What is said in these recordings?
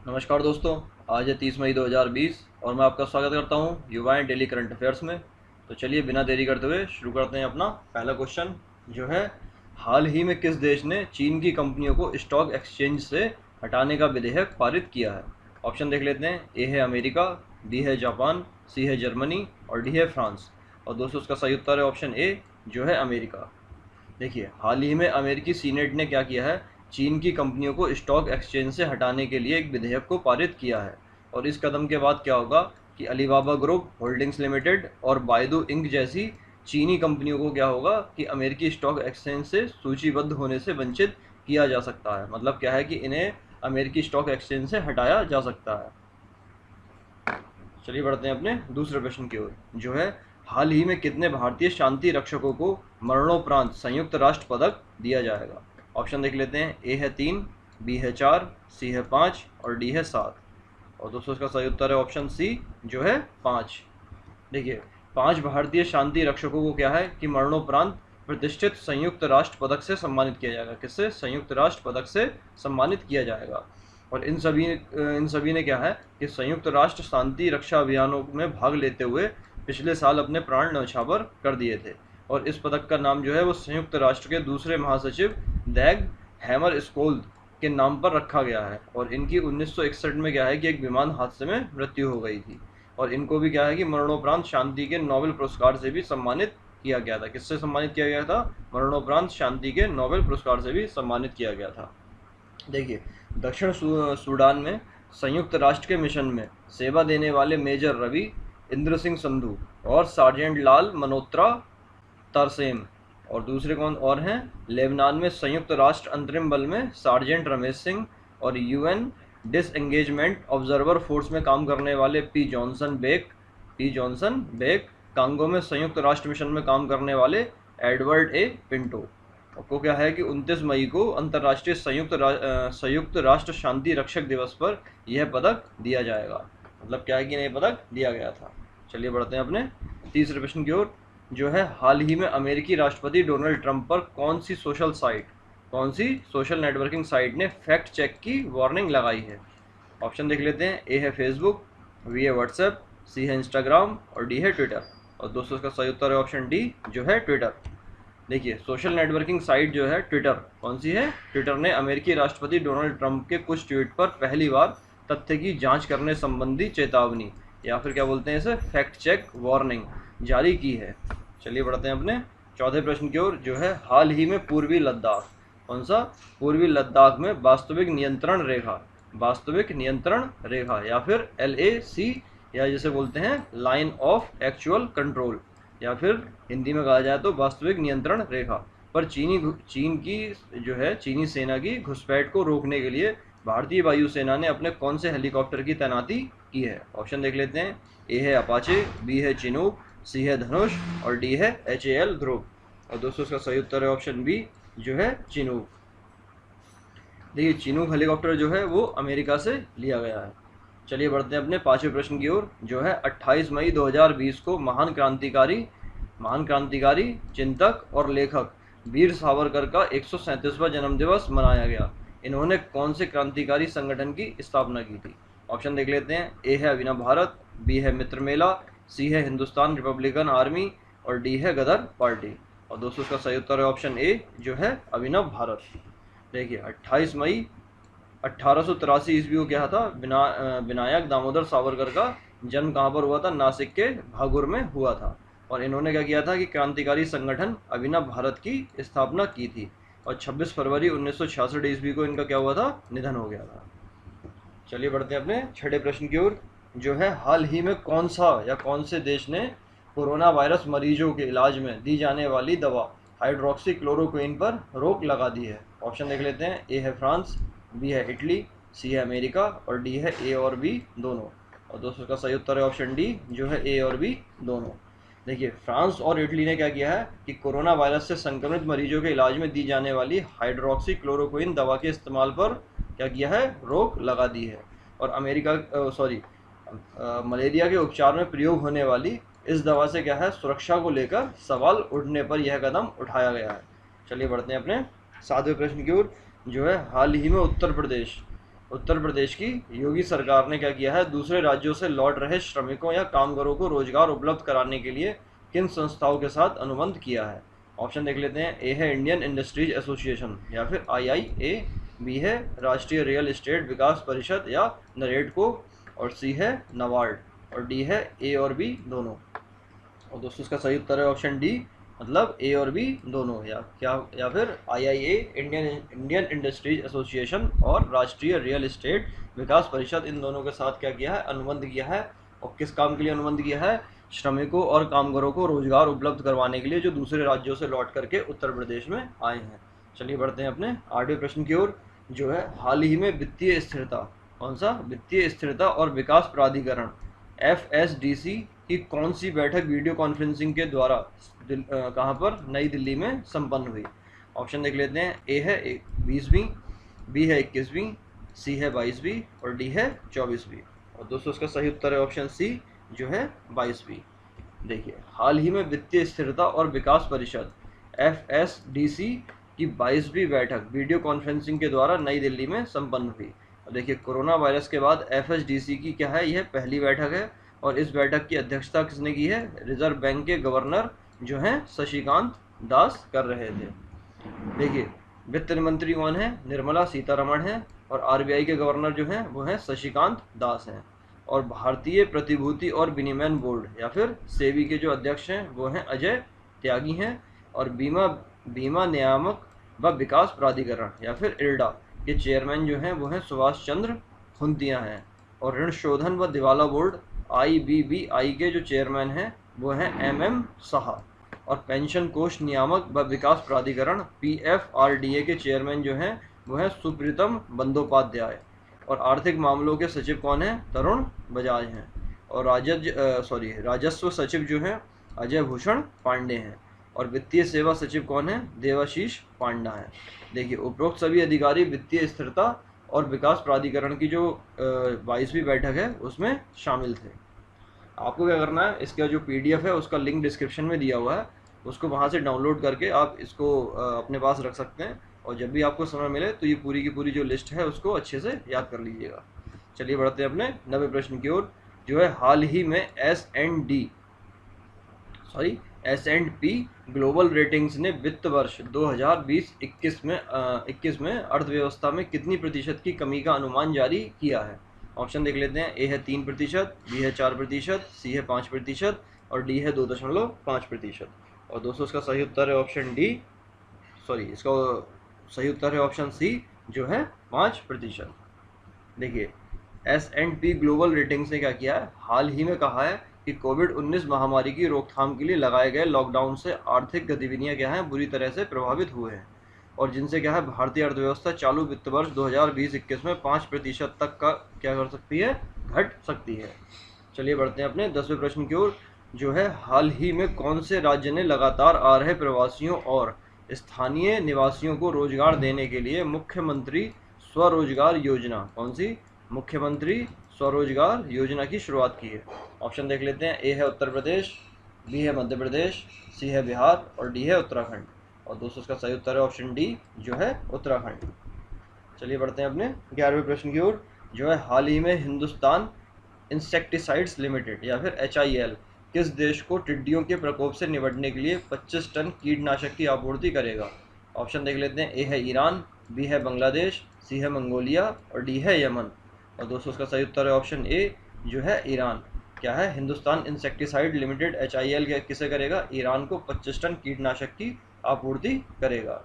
नमस्कार दोस्तों। आज है 30 मई 2020 और मैं आपका स्वागत करता हूं युवाएं डेली करंट अफेयर्स में। तो चलिए बिना देरी करते हुए शुरू करते हैं अपना पहला क्वेश्चन, जो है हाल ही में किस देश ने चीन की कंपनियों को स्टॉक एक्सचेंज से हटाने का विधेयक पारित किया है। ऑप्शन देख लेते हैं। ए है अमेरिका, बी है जापान, सी है जर्मनी और डी है फ्रांस। और दोस्तों उसका सही उत्तर है ऑप्शन ए, जो है अमेरिका। देखिए, हाल ही में अमेरिकी सीनेट ने क्या किया है, चीन की कंपनियों को स्टॉक एक्सचेंज से हटाने के लिए एक विधेयक को पारित किया है। और इस कदम के बाद क्या होगा कि अलीबाबा ग्रुप होल्डिंग्स लिमिटेड और बायदू इंक जैसी चीनी कंपनियों को क्या होगा कि अमेरिकी स्टॉक एक्सचेंज से सूचीबद्ध होने से वंचित किया जा सकता है। मतलब क्या है कि इन्हें अमेरिकी स्टॉक एक्सचेंज से हटाया जा सकता है। चलिए बढ़ते हैं अपने दूसरे प्रश्न की ओर, जो है हाल ही में कितने भारतीय शांति रक्षकों को मरणोपरांत संयुक्त राष्ट्र पदक दिया जाएगा। ऑप्शन देख लेते हैं। ए है 3, बी है 4, सी है 5 और डी है 7। और दोस्तों इसका सही उत्तर है ऑप्शन सी, जो है 5। देखिए, 5 भारतीय शांति रक्षकों को क्या है कि मरणोपरांत प्रतिष्ठित संयुक्त राष्ट्र पदक से सम्मानित किया जाएगा। किससे? संयुक्त राष्ट्र पदक से सम्मानित किया जाएगा। और इन सभी ने क्या है कि संयुक्त राष्ट्र शांति रक्षा अभियानों में भाग लेते हुए पिछले साल अपने प्राण न्यौछावर कर दिए थे। और इस पदक का नाम जो है वो संयुक्त राष्ट्र के दूसरे महासचिव दैग हैमर स्कोल्ड के नाम पर रखा गया है। और इनकी 1961 में क्या है कि एक विमान हादसे में मृत्यु हो गई थी। और इनको भी क्या है कि मरणोपरांत शांति के नोबेल पुरस्कार से भी सम्मानित किया गया था। किससे सम्मानित किया गया था? मरणोपरांत शांति के नोबेल पुरस्कार से भी सम्मानित किया गया था। देखिए, दक्षिण सूडान में संयुक्त राष्ट्र के मिशन में सेवा देने वाले मेजर रवि इंद्र सिंह संधू और सार्जेंट लाल मनोत्रा तरसेम, और दूसरे कौन और हैं? लेबनान में संयुक्त राष्ट्र अंतरिम बल में सार्जेंट रमेश सिंह और यूएन डिसएंगेजमेंट ऑब्जर्वर फोर्स में काम करने वाले पी जॉनसन बेक, कांगो में संयुक्त राष्ट्र मिशन में काम करने वाले एडवर्ड ए पिंटो। को क्या है कि 29 मई को अंतर्राष्ट्रीय संयुक्त राष्ट्र शांति रक्षक दिवस पर यह पदक दिया जाएगा। मतलब क्या है कि यह पदक दिया गया था। चलिए बढ़ते हैं अपने तीसरे प्रश्न की ओर, जो है हाल ही में अमेरिकी राष्ट्रपति डोनाल्ड ट्रंप पर कौन सी सोशल नेटवर्किंग साइट ने फैक्ट चेक की वार्निंग लगाई है। ऑप्शन देख लेते हैं। ए है फेसबुक, बी है व्हाट्सएप, सी है इंस्टाग्राम और डी है ट्विटर। और दोस्तों इसका सही उत्तर है ऑप्शन डी, जो है ट्विटर। देखिए, सोशल नेटवर्किंग साइट जो है ट्विटर, कौन सी है? ट्विटर ने अमेरिकी राष्ट्रपति डोनाल्ड ट्रंप के कुछ ट्वीट पर पहली बार तथ्य की जांच करने संबंधी चेतावनी, या फिर क्या बोलते हैं इसे, फैक्ट चेक वार्निंग जारी की है। चलिए बढ़ते हैं अपने चौथे प्रश्न की ओर, जो है हाल ही में पूर्वी लद्दाख, कौन सा? पूर्वी लद्दाख में वास्तविक नियंत्रण रेखा या फिर LAC, या जिसे बोलते हैं लाइन ऑफ एक्चुअल कंट्रोल, या फिर हिंदी में कहा जाए तो वास्तविक नियंत्रण रेखा पर चीनी सेना की घुसपैठ को रोकने के लिए भारतीय वायुसेना ने अपने कौन से हेलीकॉप्टर की तैनाती की है। ऑप्शन देख लेते हैं। ए है अपाचे, बी है चिनूक, सी है धनुष और डी है HAL ध्रुव। और दोस्तों इसका सही उत्तर है ऑप्शन बी, जो है चिनूक। देखिए, चिनूक हेलीकॉप्टर जो है वो अमेरिका से लिया गया है। चलिए बढ़ते हैं अपने पांचवें प्रश्न की ओर, जो है 28 मई 2020 को महान क्रांतिकारी चिंतक और लेखक वीर सावरकर का 137वां जन्म दिवस मनाया गया। इन्होंने कौन से क्रांतिकारी संगठन की स्थापना की थी। ऑप्शन देख लेते हैं। ए है अभिनव भारत, बी है मित्र मेला, सी है हिंदुस्तान रिपब्लिकन आर्मी और डी है गदर पार्टी। और दोस्तों उसका सही उत्तर है ऑप्शन ए, जो है अभिनव भारत। देखिए, 28 मई 1883 ईस्वी को क्या था, विनायक दामोदर सावरकर का जन्म कहाँ पर हुआ था? नासिक के भागुर में हुआ था। और इन्होंने क्या किया था कि क्रांतिकारी संगठन अभिनव भारत की स्थापना की थी। और 26 फरवरी 1966 ईस्वी को इनका क्या हुआ था? निधन हो गया था। चलिए बढ़ते हैं अपने छठे प्रश्न की ओर, जो है हाल ही में कौन से देश ने कोरोना वायरस मरीजों के इलाज में दी जाने वाली दवा हाइड्रोक्सी क्लोरोक्विन पर रोक लगा दी है। ऑप्शन देख लेते हैं। ए है फ्रांस, बी है इटली, सी है अमेरिका और डी है ए और बी दोनों। और दोस्तों का सही उत्तर है ऑप्शन डी, जो है ए और बी दोनों। देखिए, फ्रांस और इटली ने क्या किया है कि कोरोना वायरस से संक्रमित मरीजों के इलाज में दी जाने वाली हाइड्रोक्सी क्लोरोक्विन दवा के इस्तेमाल पर क्या किया है? रोक लगा दी है। और मलेरिया के उपचार में प्रयोग होने वाली इस दवा से क्या है, सुरक्षा को लेकर सवाल उठने पर यह कदम उठाया गया है। चलिए बढ़ते हैं अपने सातवें प्रश्न की ओर, जो है हाल ही में उत्तर प्रदेश की योगी सरकार ने क्या किया है, दूसरे राज्यों से लौट रहे श्रमिकों या कामगारों को रोजगार उपलब्ध कराने के लिए किन संस्थाओं के साथ अनुबंध किया है? ऑप्शन देख लेते हैं। ए है इंडियन इंडस्ट्रीज एसोसिएशन या फिर IIA, बी है राष्ट्रीय रियल एस्टेट विकास परिषद या नरेडको, और सी है नाबार्ड, और डी है ए और बी दोनों। और दोस्तों इसका सही उत्तर है ऑप्शन डी, मतलब ए और बी दोनों, या फिर IIA इंडियन इंडस्ट्रीज एसोसिएशन और राष्ट्रीय रियल एस्टेट विकास परिषद, इन दोनों के साथ क्या किया है, अनुबंध किया है। और किस काम के लिए अनुबंध किया है? श्रमिकों और कामगारों को रोजगार उपलब्ध करवाने के लिए, जो दूसरे राज्यों से लौट करके उत्तर प्रदेश में आए हैं। चलिए बढ़ते हैं अपने 8वें प्रश्न की ओर, जो है हाल ही में वित्तीय स्थिरता, कौन सा? वित्तीय स्थिरता और विकास प्राधिकरण FSDC की कौन सी बैठक वीडियो कॉन्फ्रेंसिंग के द्वारा कहाँ पर? नई दिल्ली में संपन्न हुई। ऑप्शन देख लेते हैं। ए है 20वीं, बी है 21वीं, सी है 22वीं और डी है 24वीं। और दोस्तों इसका सही उत्तर है ऑप्शन सी, जो है 22वीं। देखिए, हाल ही में वित्तीय स्थिरता और विकास परिषद FSDC की 22वीं बैठक वीडियो कॉन्फ्रेंसिंग के द्वारा नई दिल्ली में संपन्न हुई। और देखिए, कोरोना वायरस के बाद FSDC की क्या है, यह पहली बैठक है। और इस बैठक की अध्यक्षता किसने की है? रिजर्व बैंक के गवर्नर जो हैं शशिकांत दास कर रहे थे। देखिए, वित्त मंत्री कौन है? निर्मला सीतारमण है। और RBI के गवर्नर जो हैं वो हैं शशिकांत दास हैं। और भारतीय प्रतिभूति और विनिमय बोर्ड या फिर सेबी के जो अध्यक्ष हैं वो हैं अजय त्यागी हैं। और बीमा नियामक व विकास प्राधिकरण या फिर IRDA के चेयरमैन जो हैं वो हैं सुभाष चंद्र खुंतिया हैं। और ऋण शोधन व दिवाला बोर्ड IBBI के जो चेयरमैन हैं वो हैं MM साहा। और पेंशन कोष नियामक व विकास प्राधिकरण PFRDA के चेयरमैन जो हैं वो हैं सुप्रीतम बंदोपाध्याय। और आर्थिक मामलों के सचिव कौन है? तरुण बजाज हैं। और राजस्व सचिव जो हैं अजय भूषण पांडे हैं। और वित्तीय सेवा सचिव कौन है? देवाशीष पांडा है। देखिए, उपरोक्त सभी अधिकारी वित्तीय स्थिरता और विकास प्राधिकरण की जो 22वीं बैठक है उसमें शामिल थे। आपको क्या करना है, इसका जो PDF है उसका लिंक डिस्क्रिप्शन में दिया हुआ है, उसको वहाँ से डाउनलोड करके आप इसको अपने पास रख सकते हैं। और जब भी आपको समय मिले तो ये पूरी की पूरी जो लिस्ट है उसको अच्छे से याद कर लीजिएगा। चलिए बढ़ते हैं अपने 9वें प्रश्न की ओर, जो है हाल ही में S&P ग्लोबल रेटिंग्स ने वित्त वर्ष 2020-21 में अर्थव्यवस्था में कितनी प्रतिशत की कमी का अनुमान जारी किया है? ऑप्शन देख लेते हैं। ए है 3%, बी है 4%, सी है 5% और डी है 2.5%। और दोस्तों इसका सही उत्तर है ऑप्शन डी, इसका सही उत्तर है ऑप्शन सी, जो है 5%। देखिए, S&P ग्लोबल रेटिंग्स ने क्या किया है, हाल ही में कहा है कि कोविड-19 महामारी की रोकथाम के लिए लगाए गए लॉकडाउन से आर्थिक गतिविधियां क्या हैं, बुरी तरह से प्रभावित हुए हैं। और जिनसे क्या है, भारतीय अर्थव्यवस्था चालू वित्त वर्ष 2020-21 में 5% तक का क्या कर सकती है, घट सकती है। चलिए बढ़ते हैं अपने 10वें प्रश्न की ओर, जो है हाल ही में कौन से राज्य ने लगातार आ रहे प्रवासियों और स्थानीय निवासियों को रोजगार देने के लिए मुख्यमंत्री स्वरोजगार योजना, कौन सी? मुख्यमंत्री स्वरोजगार योजना की शुरुआत की है। ऑप्शन देख लेते हैं। ए है उत्तर प्रदेश, बी है मध्य प्रदेश, सी है बिहार और डी है उत्तराखंड। और दोस्तों इसका सही उत्तर है ऑप्शन डी, जो है उत्तराखंड। चलिए बढ़ते हैं अपने 11वें प्रश्न की ओर, जो है हाल ही में हिंदुस्तान इंसेक्टिसाइड्स लिमिटेड या फिर HIL किस देश को टिड्डियों के प्रकोप से निपटने के लिए 25 टन कीटनाशक की आपूर्ति करेगा? ऑप्शन देख लेते हैं। ए है ईरान, बी है बांग्लादेश, सी है मंगोलिया और डी है यमन। और दोस्तों उसका सही उत्तर है ऑप्शन ए, जो है ईरान। क्या है, हिंदुस्तान इंसेक्टिसाइड लिमिटेड HIL किसे करेगा? ईरान को 25 टन कीटनाशक की आपूर्ति करेगा।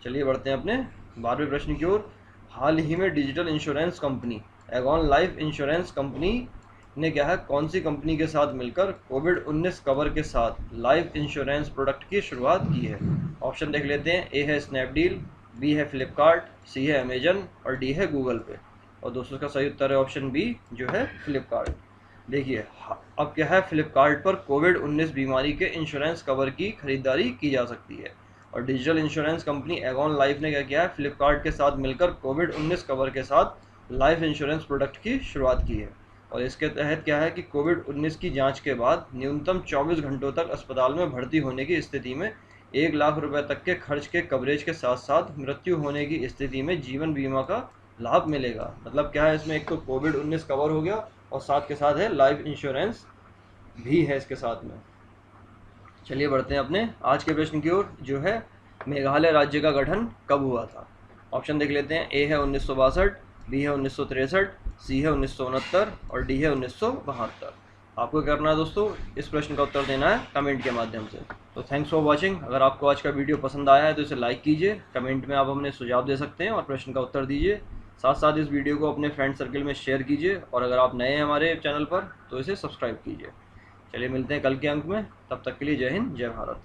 चलिए बढ़ते हैं अपने 12वें प्रश्न की ओर, हाल ही में digital insurance company Aegon life insurance company ने क्या है, कौन सी कंपनी के साथ मिलकर कोविड-19 कवर के साथ लाइफ इंश्योरेंस प्रोडक्ट की शुरुआत की है? ऑप्शन देख लेते हैं। ए है स्नैपडील, बी है फ्लिपकार्ट, सी है अमेजन और डी है गूगल पे। और दोस्तों का सही उत्तर है ऑप्शन बी, जो है फ्लिपकार्ट। देखिए, अब क्या है, फ्लिपकार्ट पर कोविड-19 बीमारी के इंश्योरेंस कवर की खरीदारी की जा सकती है। और digital insurance company Aegon life ने क्या किया है, फ्लिपकार्ट के साथ मिलकर कोविड-19 कवर के साथ लाइफ इंश्योरेंस प्रोडक्ट की शुरुआत की है। और इसके तहत क्या है कि कोविड-19 की जांच के बाद न्यूनतम 24 घंटों तक अस्पताल में भर्ती होने की स्थिति में 1 लाख रुपए तक के खर्च के कवरेज के साथ साथ मृत्यु होने की स्थिति में जीवन बीमा का लाभ मिलेगा, मतलब क्या है इसमें, एक तो कोविड-19 कवर हो गया और साथ के साथ है लाइफ इंश्योरेंस भी है इसके साथ में। चलिए बढ़ते हैं अपने आज के प्रश्न की ओर, जो है मेघालय राज्य का गठन कब हुआ था। ऑप्शन देख लेते हैं। ए है 1962, बी है 1963, सी है 1969 और डी है 1972। आपको क्या करना है दोस्तों, इस प्रश्न का उत्तर देना है कमेंट के माध्यम से। तो थैंक्स फॉर वॉचिंग। अगर आपको आज का वीडियो पसंद आया है तो इसे लाइक कीजिए, कमेंट में आप हमें सुझाव दे सकते हैं और प्रश्न का उत्तर दीजिए। साथ साथ इस वीडियो को अपने फ्रेंड सर्कल में शेयर कीजिए और अगर आप नए हैं हमारे चैनल पर तो इसे सब्सक्राइब कीजिए। चलिए मिलते हैं कल के अंक में, तब तक के लिए जय हिंद, जय भारत।